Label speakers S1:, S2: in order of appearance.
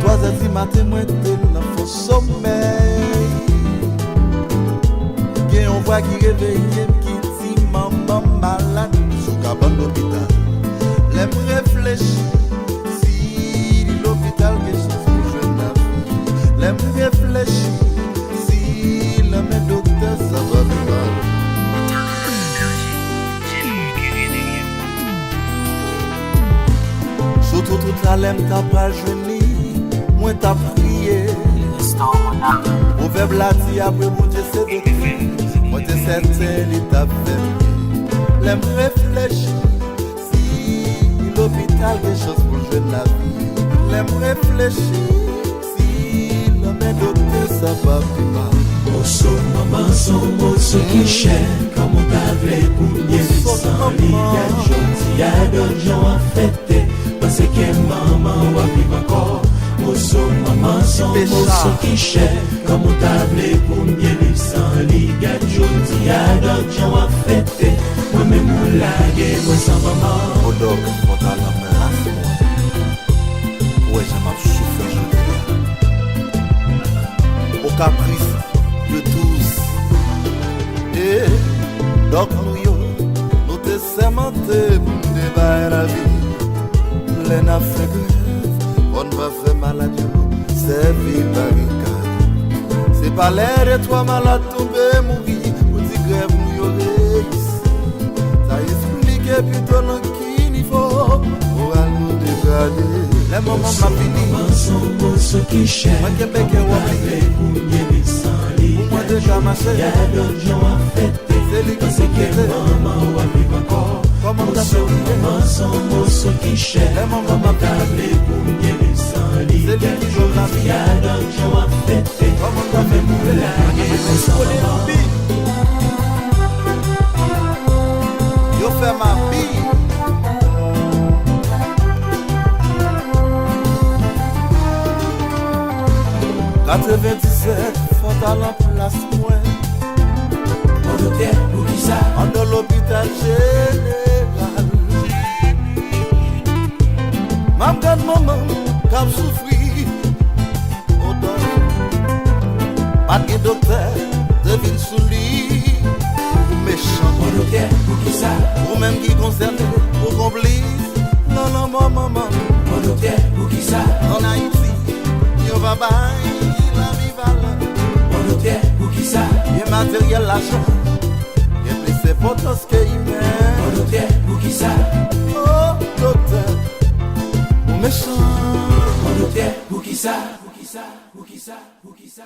S1: 3h du matin, moi, t'es dans faux sommeil. Bien, on voit qui réveille, qui dit maman malade, sous cabane d'hôpital. L'aime réfléchir, si l'hôpital que je suis jeune la vie. L'aime réfléchir, si le même docteur, ça va mal. Surtout toute la l'aime t'as pas jeuni, moi t'as prié. Proverbe l'a dit après mon Dieu c'est de toi. Moi t'es certain il t'a fait. L'aime réfléchir, si l'hôpital quelque chose pour le jeune la vie. L'aime réfléchir, si le même docteur ça va plus mal.
S2: Mosso, maman, son mosso qui cher, comme on t'avait pour sans l'idée, y'a d'autres gens à fêter. Parce que maman va vivre encore. Mosso, maman, son mosso qui cher. Comme on table pour bien vivre sans ligue. Il y a d'autres gens à fêter. Moi-même, mon lague, moi sans maman.
S1: Au doc, on t'a la main. Ouais, j'ai ma souffle. Au caprice de tous. Et doc, nous te sermenté pour débattre la vie. Les n'a fait grève, on va faire maladie, c'est vie barricade. C'est pas l'air de toi malade tomber, mourir, pour dire grève nous y'aurait ici. Ça explique plutôt dans qui niveau, pour nous dégrader. Les moments m'a fini, moi Québec est oublié, pour moi déjà ma sœur,
S2: y'a d'autres gens à fêter,
S1: c'est lui qui
S2: s'est quitté, maman va vivre encore.
S1: Comment t'as fait
S2: maman, son mosso qui cher, maman table pour bien vivre sans lit.
S1: C'est lui qui joue la vie,
S2: y'a d'autres gens à fêter,
S1: comment t'as fait
S2: pour laguer, moi sans maman.
S1: Yo fait ma vie. Quand 97, faut à la place moi.
S2: On nous tient pour qui ça?
S1: En dans l'hôpital général. Ma grande maman, qui a souffri. Au dos. Pas de docteur, devine sous lit. Méchant.
S2: On nous tient pour qui ça?
S1: Ou même qui concerne, ou complice. Non, non, maman.
S2: On nous tient pour qui ça?
S1: En Haïti, yo va bailler la vie valeur.
S2: On nous tient pour qui ça?
S1: Bien matériel, l'argent. Bien plus c'est potos que humain.
S2: On nous tient pour qui ça?
S1: Oh, docteur, ou méchant.
S2: On nous tient pour qui ça? Pour qui ça? Pour qui ça? Pour qui ça?